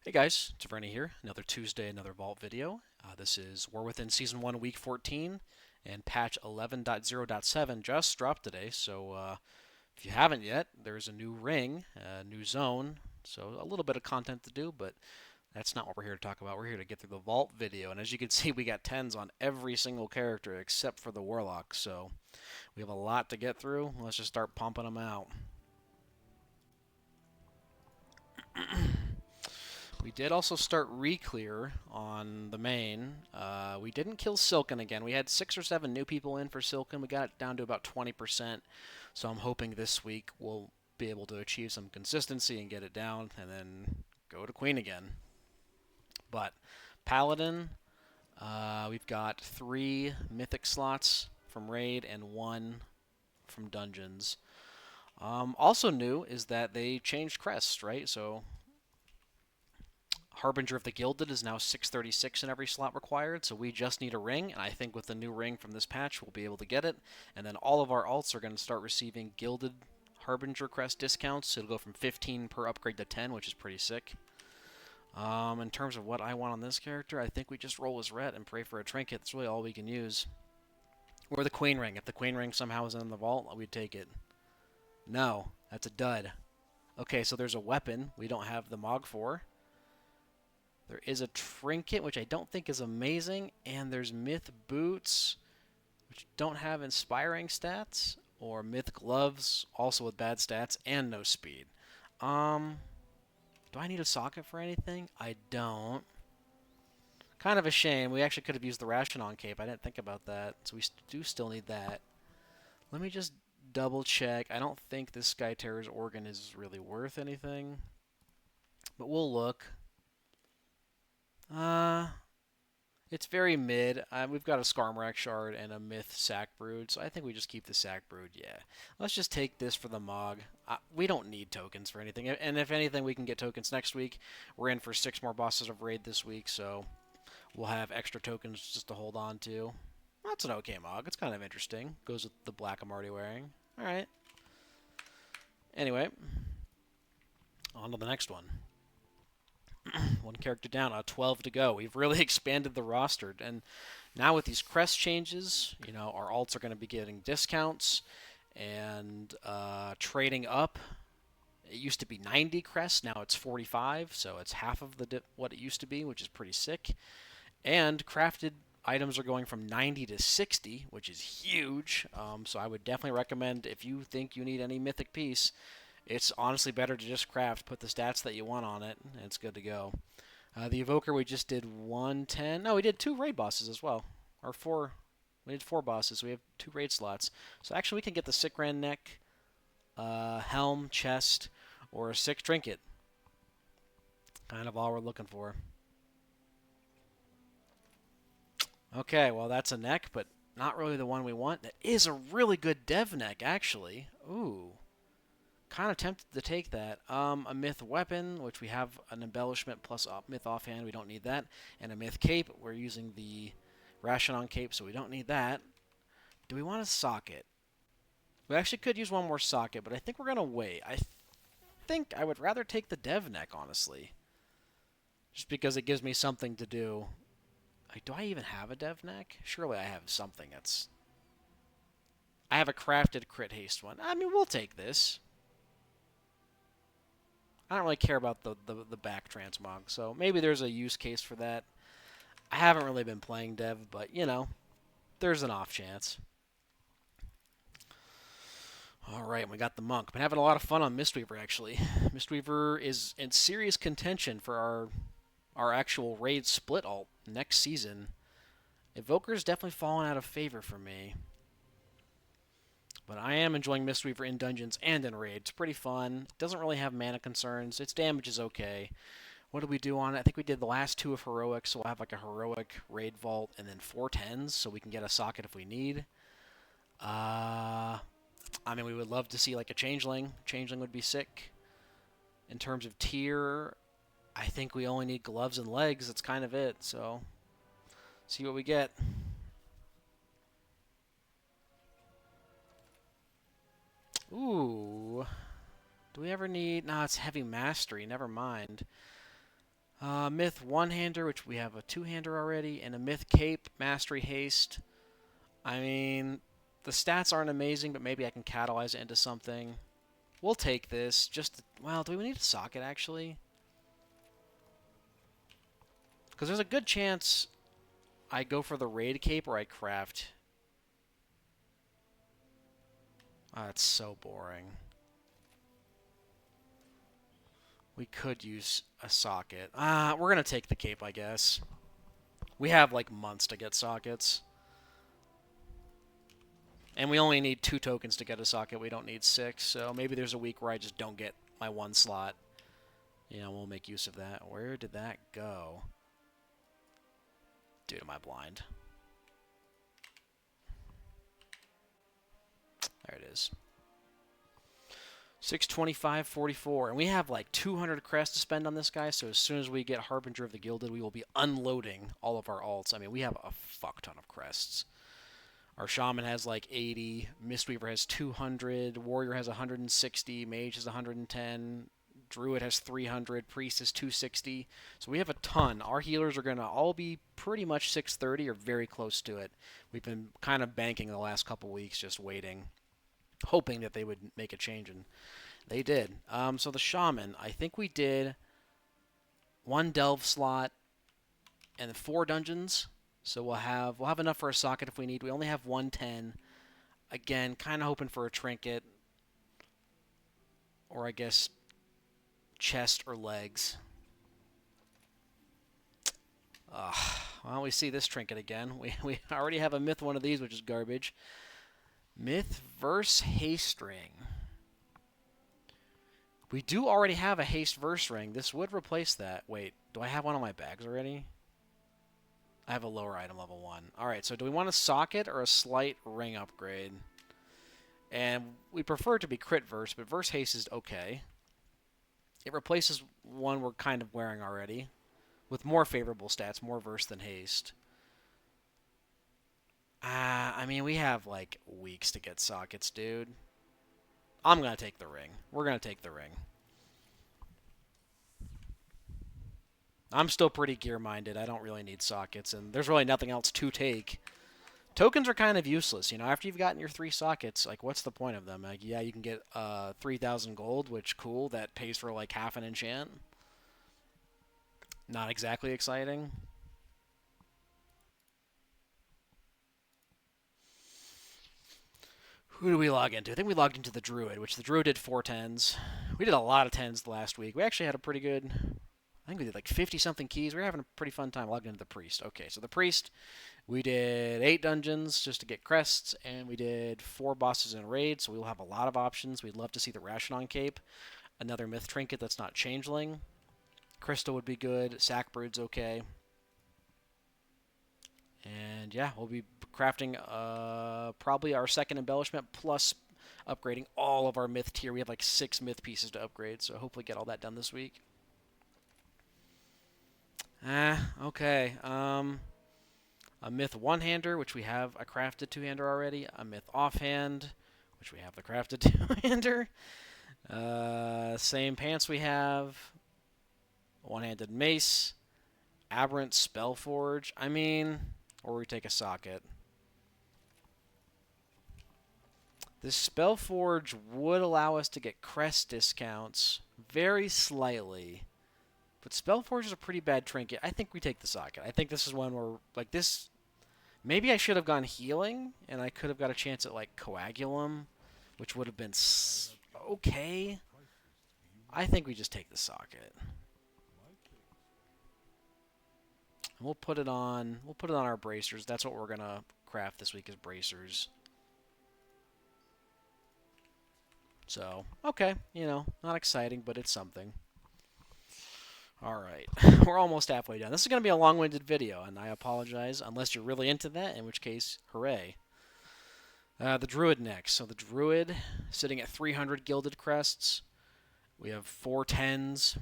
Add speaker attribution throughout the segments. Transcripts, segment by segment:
Speaker 1: Hey guys, it's Vernie here. Another Tuesday, another Vault video. This is War Within Season 1, Week 14, and patch 11.0.7 just dropped today. So if you haven't yet, there's a new ring, a new zone, so a little bit of content to do, but that's not what we're here to talk about. We're here to get through the Vault video, and as you can see, we got 10s on every single character except for the Warlock, so we have a lot to get through. Let's just start pumping them out. We did also start re-clear on the main. We didn't kill Silken again. We had 6 or 7 new people in for Silken. We got it down to about 20%. So I'm hoping this week we'll be able to achieve some consistency and get it down and then go to Queen again. But Paladin, we've got 3 mythic slots from Raid and 1 from Dungeons. Also new is that they changed crests, right? So Harbinger of the Gilded is now 636 in every slot required, so we just need a ring, and I think with the new ring from this patch, we'll be able to get it. And then all of our alts are going to start receiving Gilded Harbinger crest discounts. It'll go from 15 per upgrade to 10, which is pretty sick. In terms of what I want on this character, I think we just roll as ret and pray for a trinket. That's really all we can use. Or the Queen Ring. If the Queen Ring somehow is in the vault, we'd take it. No, that's a dud. Okay, so there's a weapon we don't have the Mog for. There is a trinket, which I don't think is amazing, and there's myth boots, which don't have inspiring stats, or myth gloves, also with bad stats and no speed. Um, do I need a socket for anything? I don't. Kind of a shame. We actually could have used the Rashinon cape. I didn't think about that, so we do still need that. Let me just double check. I don't think this Skyterror's organ is really worth anything, but we'll look. Uh, It's very mid. We've got a Skarmorak shard and a Myth Sack Brood, so I think we just keep the Sack Brood. Yeah, let's just take this for the Mog. We don't need tokens for anything, and if anything, we can get tokens next week. We're in for 6 more bosses of Raid this week, so we'll have extra tokens just to hold on to. That's an okay Mog. It's kind of interesting. Goes with the black I'm already wearing. All right. Anyway, on to the next one. One character down, 12 to go. We've really expanded the roster, and now with these crest changes, our alts are going to be getting discounts and trading up. It used to be 90 crests, now it's 45, so it's half of what it used to be, which is pretty sick. And crafted items are going from 90 to 60, which is huge. So I would definitely recommend if you think you need any mythic piece, it's honestly better to just craft, put the stats that you want on it, and it's good to go. The Evoker, we just did 110. No, we did 2 raid bosses as well. Or 4. We did 4 bosses. We have 2 raid slots. So actually, we can get the Sickran neck, helm, chest, or a sick trinket. Kind of all we're looking for. Okay, well, that's a neck, but not really the one we want. That is a really good dev neck, actually. Ooh. Kind of tempted to take that. A myth weapon, which we have an embellishment plus myth offhand. We don't need that. And a myth cape. We're using the Rashinon cape, so we don't need that. Do we want a socket? We actually could use one more socket, but I think we're going to wait. I think I would rather take the dev neck, honestly. Just because it gives me something to do. Do I even have a dev neck? Surely I have something that's... I have a crafted crit haste one. I mean, we'll take this. I don't really care about the back transmog, so maybe there's a use case for that. I haven't really been playing dev, but, there's an off chance. Alright, we got the Monk. Been having a lot of fun on Mistweaver, actually. Mistweaver is in serious contention for our actual raid split alt next season. Evoker's definitely fallen out of favor for me. But I am enjoying Mistweaver in dungeons and in raid. It's pretty fun. It doesn't really have mana concerns. Its damage is okay. What did we do on it? I think we did the last 2 of heroic, so we'll have like a heroic raid vault and then 4 10s, so we can get a socket if we need. I mean, we would love to see like a changeling. Changeling would be sick. In terms of tier, I think we only need gloves and legs. That's kind of it. So, see what we get. Ooh. Do we ever need... No, it's heavy mastery. Never mind. Myth one-hander, which we have a two-hander already, and a myth cape, mastery haste. I mean, the stats aren't amazing, but maybe I can catalyze it into something. We'll take this. Well, do we need a socket, actually? Because there's a good chance I go for the raid cape or I craft. Oh, that's so boring. We could use a socket. We're going to take the cape, I guess. We have, like, months to get sockets. And we only need 2 tokens to get a socket. We don't need 6. So maybe there's a week where I just don't get my 1 slot. You know, we'll make use of that. Where did that go? Dude, am I blind? There it is. 625.44. And we have like 200 crests to spend on this guy, so as soon as we get Harbinger of the Gilded, we will be unloading all of our alts. I mean, we have a fuck ton of crests. Our Shaman has like 80, Mistweaver has 200, Warrior has 160, Mage has 110, Druid has 300, Priest has 260. So we have a ton. Our healers are going to all be pretty much 630 or very close to it. We've been kind of banking the last couple weeks, just waiting, hoping that they would make a change, and they did. So the Shaman, I think we did 1 Delve slot and 4 dungeons. So we'll have enough for a socket if we need. We only have 110. Again, kind of hoping for a trinket, or I guess chest or legs. Well, we see this trinket again. We already have a myth one of these, which is garbage. Myth verse haste ring. We do already have a haste verse ring. This would replace that. Wait, do I have one on my bags already? I have a lower item level 1. Alright, so do we want a socket or a slight ring upgrade? And we prefer it to be crit verse, but verse haste is okay. It replaces one we're kind of wearing already, with more favorable stats, more verse than haste. I mean, we have like weeks to get sockets, dude. I'm going to take the ring. We're going to take the ring. I'm still pretty gear-minded. I don't really need sockets, and there's really nothing else to take. Tokens are kind of useless, you know. After you've gotten your 3 sockets, like, what's the point of them? Like, yeah, you can get 3,000 gold, which, cool, that pays for, like, half an enchant. Not exactly exciting. Who do we log into? I think we logged into the Druid, which the Druid did 4 10s. We did a lot of 10s last week. We actually had a pretty good... I think we did like 50-something keys. We were having a pretty fun time logging into the Priest. Okay, so the Priest, we did 8 dungeons just to get crests, and we did 4 bosses in a raid, so we'll have a lot of options. We'd love to see the Rashinon Cape, another Myth Trinket that's not Changeling. Crystal would be good. Sac-Brood's okay. And yeah, we'll be crafting probably our second embellishment plus upgrading all of our Myth tier. We have like 6 Myth pieces to upgrade, so hopefully get all that done this week. Okay. A myth one-hander, which we have a crafted two-hander already. A myth offhand, which we have the crafted two-hander. Same pants we have. One-handed mace. Aberrant Spellforge. I mean, or we take a socket. This Spellforge would allow us to get crest discounts very slightly. But Spellforge is a pretty bad trinket. I think we take the socket. I think this is one where, like, this... Maybe I should have gone healing, and I could have got a chance at, like, Coagulum, which would have been okay. I think we just take the socket. And we'll put it on our bracers. That's what we're going to craft this week is bracers. So, okay, you know, not exciting, but it's something. Alright, we're almost halfway done. This is going to be a long-winded video, and I apologize unless you're really into that, in which case, hooray. The Druid next. So the Druid, sitting at 300 Gilded Crests. We have 4 10s.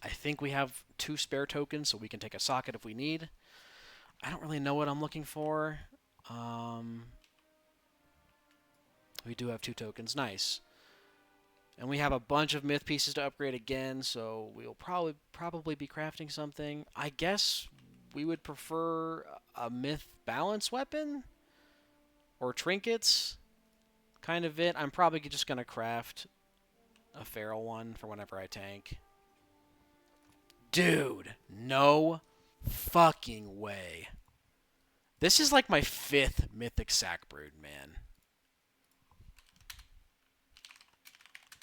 Speaker 1: I think we have 2 spare tokens, so we can take a socket if we need. I don't really know what I'm looking for. We do have 2 tokens. Nice. And we have a bunch of myth pieces to upgrade again, so we'll probably be crafting something. I guess we would prefer a myth balance weapon or trinkets. Kind of it. I'm probably just gonna craft a feral one for whenever I tank. Dude, no fucking way. This is like my 5th mythic sack brood, man.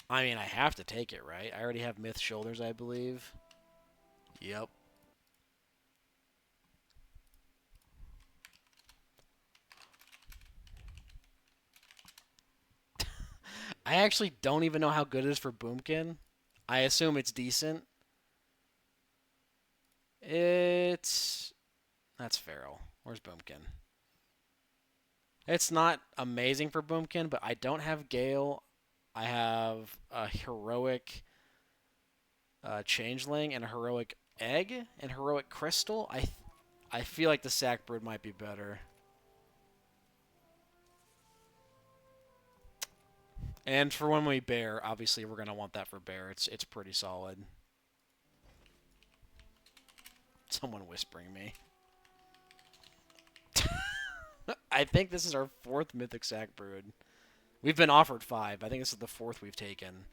Speaker 1: I mean, I have to take it, right? I already have myth shoulders, I believe. Yep. I actually don't even know how good it is for Boomkin. I assume it's decent. It's... That's feral. Where's Boomkin? It's not amazing for Boomkin, but I don't have Gale. I have a heroic changeling and a heroic egg and heroic crystal. I feel like the sack brood might be better. And for when we bear, obviously we're gonna want that for bear. It's pretty solid. Someone whispering me. I think this is our 4th mythic sack brood. We've been offered 5. I think this is the 4th we've taken.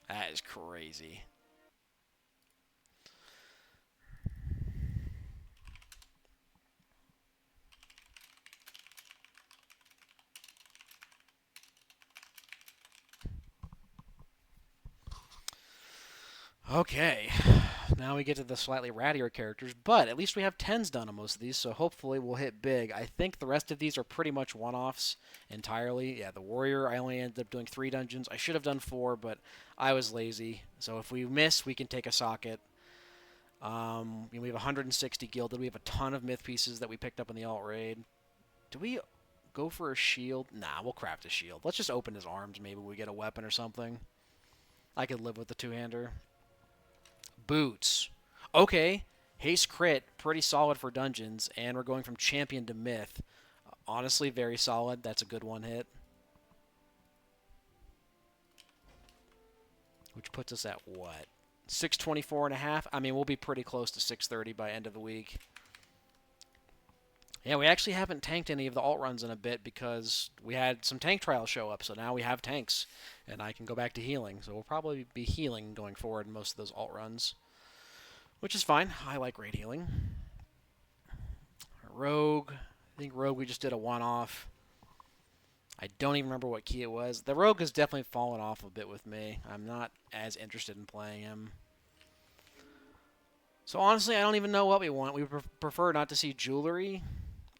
Speaker 1: That is crazy. Okay, now we get to the slightly rattier characters, but at least we have 10s done on most of these, so hopefully we'll hit big. I think the rest of these are pretty much one-offs entirely. Yeah, the warrior, I only ended up doing 3 dungeons. I should have done 4, but I was lazy. So if we miss, we can take a socket. We have 160 gilded. We have a ton of myth pieces that we picked up in the alt raid. Do we go for a shield? Nah, we'll craft a shield. Let's just open his arms. Maybe we get a weapon or something. I could live with the two-hander. Boots. Okay. Haste crit, pretty solid for dungeons, and we're going from champion to myth. Honestly, very solid. That's a good one hit. Which puts us at what? 624 and a half? I mean, we'll be pretty close to 630 by end of the week. Yeah, we actually haven't tanked any of the alt runs in a bit because we had some tank trials show up, so now we have tanks, and I can go back to healing. So we'll probably be healing going forward in most of those alt runs, which is fine. I like raid healing. Rogue. I think Rogue we just did a one-off. I don't even remember what key it was. The Rogue has definitely fallen off a bit with me. I'm not as interested in playing him. So honestly, I don't even know what we want. We prefer not to see jewelry.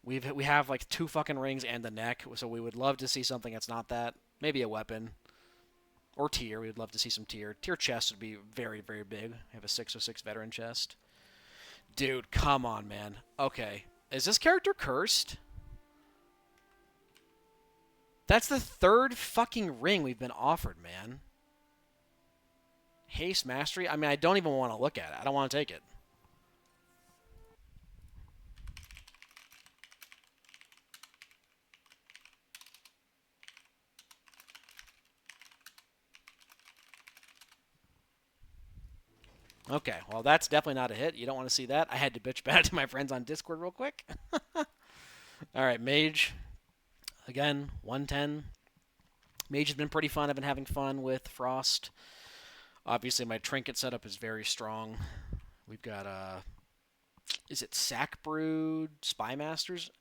Speaker 1: We have like 2 fucking rings and the neck, so we would love to see something that's not that. Maybe a weapon. Or tier. We would love to see some tier. Tier chest would be very, very big. I have a 606 veteran chest. Dude, come on, man. Okay. Is this character cursed? That's the 3rd fucking ring we've been offered, man. Haste Mastery? I mean, I don't even want to look at it. I don't want to take it. Okay, well, that's definitely not a hit. You don't want to see that. I had to bitch about it to my friends on Discord real quick. All right, Mage. Again, 110. Mage has been pretty fun. I've been having fun with Frost. Obviously, my trinket setup is very strong. We've got, is it Sack Brood Spy Masters?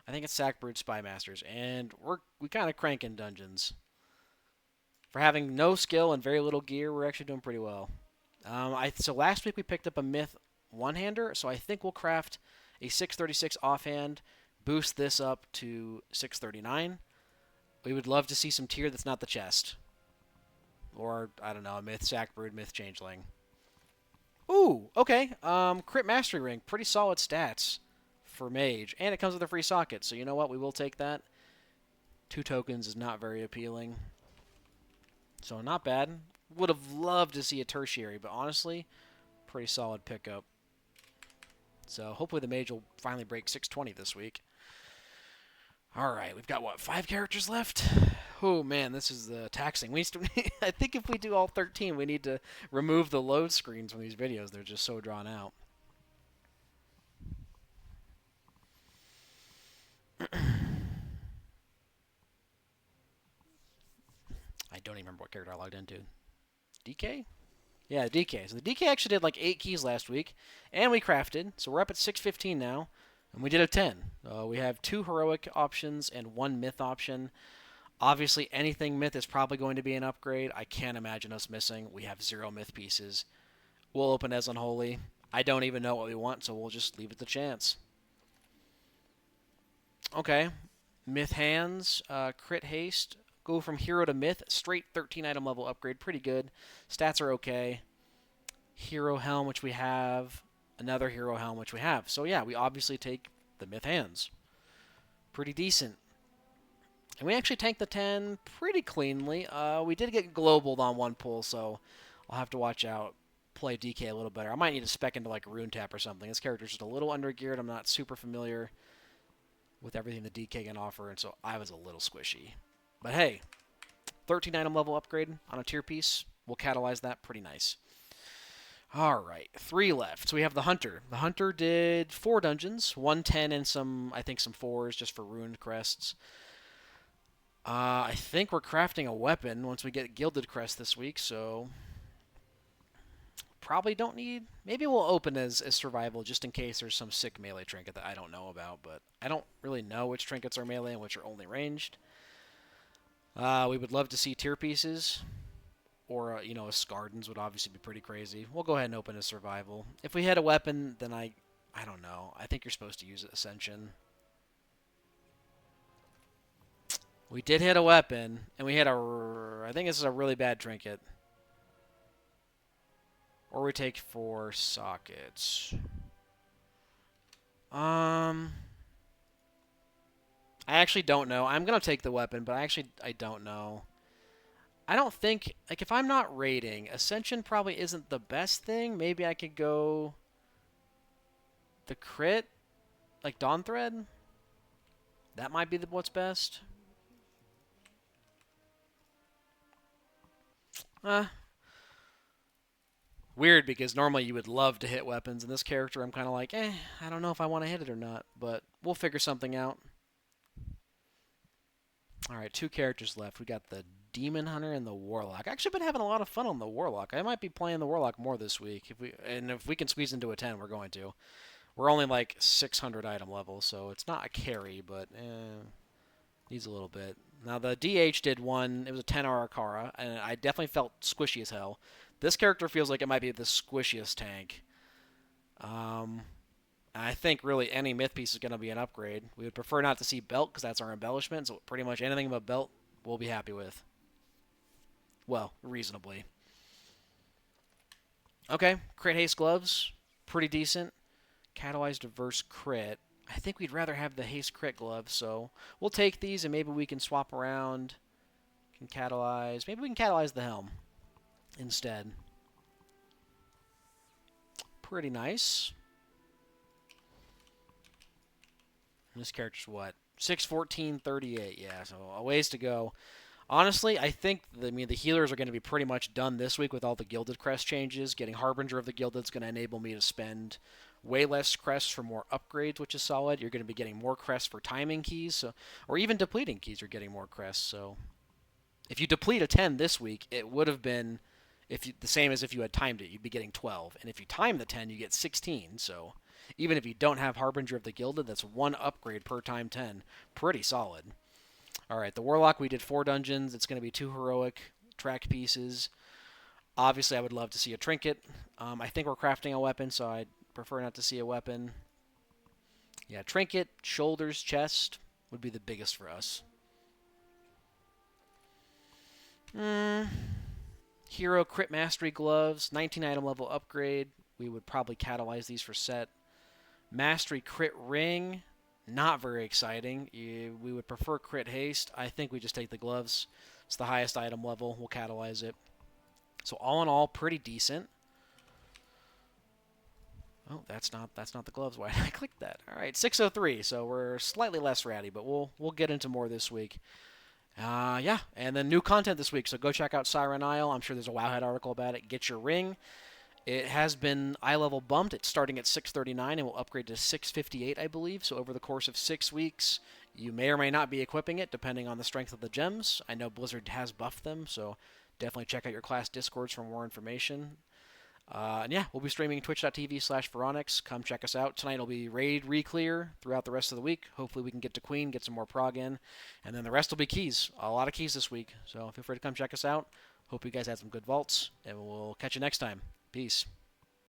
Speaker 1: I think it's Sack Brood Spy Masters. And we kind of crank in dungeons. For having no skill and very little gear, we're actually doing pretty well. So last week we picked up a myth one-hander, so I think we'll craft a 636 offhand, boost this up to 639. We would love to see some tier that's not the chest. Or, I don't know, a myth sack brood, myth changeling. Ooh, okay. Crit mastery ring, pretty solid stats for mage, and it comes with a free socket, so you know what, we will take that. 2 tokens is not very appealing. So not bad. Would have loved to see a tertiary, but honestly, pretty solid pickup. So hopefully the mage will finally break 620 this week. All right, we've got, what, 5 characters left? Oh man, this is taxing. I think if we do all 13, we need to remove the load screens from these videos. They're just so drawn out. I don't even remember what character I logged into. DK? Yeah, DK. So the DK actually did like 8 keys last week, and we crafted. So we're up at 615 now, and we did a 10. We have 2 heroic options and 1 myth option. Obviously, anything myth is probably going to be an upgrade. I can't imagine us missing. We have 0 myth pieces. We'll open as Unholy. I don't even know what we want, so we'll just leave it to chance. Okay. Myth hands, crit haste. Go from hero to myth. Straight 13 item level upgrade. Pretty good. Stats are okay. Hero helm, which we have. Another hero helm, which we have. So yeah, we obviously take the myth hands. Pretty decent. And we actually tanked the 10 pretty cleanly. We did get globaled on one pull, so I'll have to watch out. Play DK a little better. I might need to spec into like a rune tap or something. This character's just a little under geared. I'm not super familiar with everything the DK can offer, and so I was a little squishy. But hey, 13 item level upgrade on a tier piece. We'll catalyze that pretty nice. All right, 3 left. So we have the Hunter. The Hunter did 4 dungeons, 110 and some, I think some 4s just for ruined crests. I think we're crafting a weapon once we get Gilded Crest this week, so probably don't need. Maybe we'll open as survival just in case there's some sick melee trinket that I don't know about, but I don't really know which trinkets are melee and which are only ranged. We would love to see tier pieces, or a Scardens would obviously be pretty crazy. We'll go ahead and open as survival. If we had a weapon, then I don't know. I think you're supposed to use Ascension. We did hit a weapon, and we hit I think this is a really bad trinket. Or we take 4 sockets. I actually don't know. I'm going to take the weapon, but I don't know. I don't think, like, if I'm not raiding, Ascension probably isn't the best thing. Maybe I could go the crit, like Dawn Thread. That might be what's best. Weird, because normally you would love to hit weapons, and this character I'm kind of like, I don't know if I want to hit it or not, but we'll figure something out. Alright, 2 characters left. We got the Demon Hunter and the Warlock. I've actually been having a lot of fun on the Warlock. I might be playing the Warlock more this week. If we can squeeze into a 10, we're going to. We're only like 600 item level, so it's not a carry, but needs a little bit. Now, the DH did one. It was a 10R Akara, and I definitely felt squishy as hell. This character feels like it might be the squishiest tank. I think really any myth piece is going to be an upgrade. We would prefer not to see belt because that's our embellishment, so pretty much anything but belt we'll be happy with. Well, reasonably. Okay, crit haste gloves, pretty decent. Catalyzed diverse crit. I think we'd rather have the haste crit gloves, so we'll take these and maybe we can swap around. Maybe we can catalyze the helm instead. Pretty nice. And this character's what? 614.38. Yeah, so a ways to go. Honestly, I think the healers are going to be pretty much done this week with all the Gilded Crest changes. Getting Harbinger of the Gilded is going to enable me to spend way less crests for more upgrades, which is solid. You're going to be getting more crests for timing keys, or even depleting keys. You're getting more crests. So if you deplete a 10 this week, it would have been the same as if you had timed it. You'd be getting 12, and if you time the 10, you get 16. So even if you don't have Harbinger of the Gilded, that's 1 upgrade per time 10. Pretty solid. Alright, the Warlock, we did 4 dungeons. It's going to be 2 heroic track pieces. Obviously, I would love to see a trinket. I think we're crafting a weapon, so I'd prefer not to see a weapon. Yeah, trinket, shoulders, chest would be the biggest for us. Hero crit mastery gloves, 19 item level upgrade. We would probably catalyze these for set. Mastery crit ring, not very exciting. We would prefer crit haste. I think we just take the gloves. It's the highest item level. We'll catalyze it. So all in all, pretty decent. Oh, that's not the gloves. Why did I click that? All right, 603. So we're slightly less ratty, but we'll get into more this week. Yeah, and then new content this week, so go check out Siren Isle. I'm sure there's a Wowhead article about it. Get your ring. It has been eye level bumped. It's starting at 639 and will upgrade to 658, I believe. So over the course of 6 weeks, you may or may not be equipping it, depending on the strength of the gems. I know Blizzard has buffed them, so definitely check out your class discords for more information. And yeah, we'll be streaming twitch.tv/Veronix. Come check us out. Tonight will be raid re-clear throughout the rest of the week. Hopefully we can get to Queen, get some more prog in. And then the rest will be keys. A lot of keys this week. So feel free to come check us out. Hope you guys had some good vaults. And we'll catch you next time. Peace.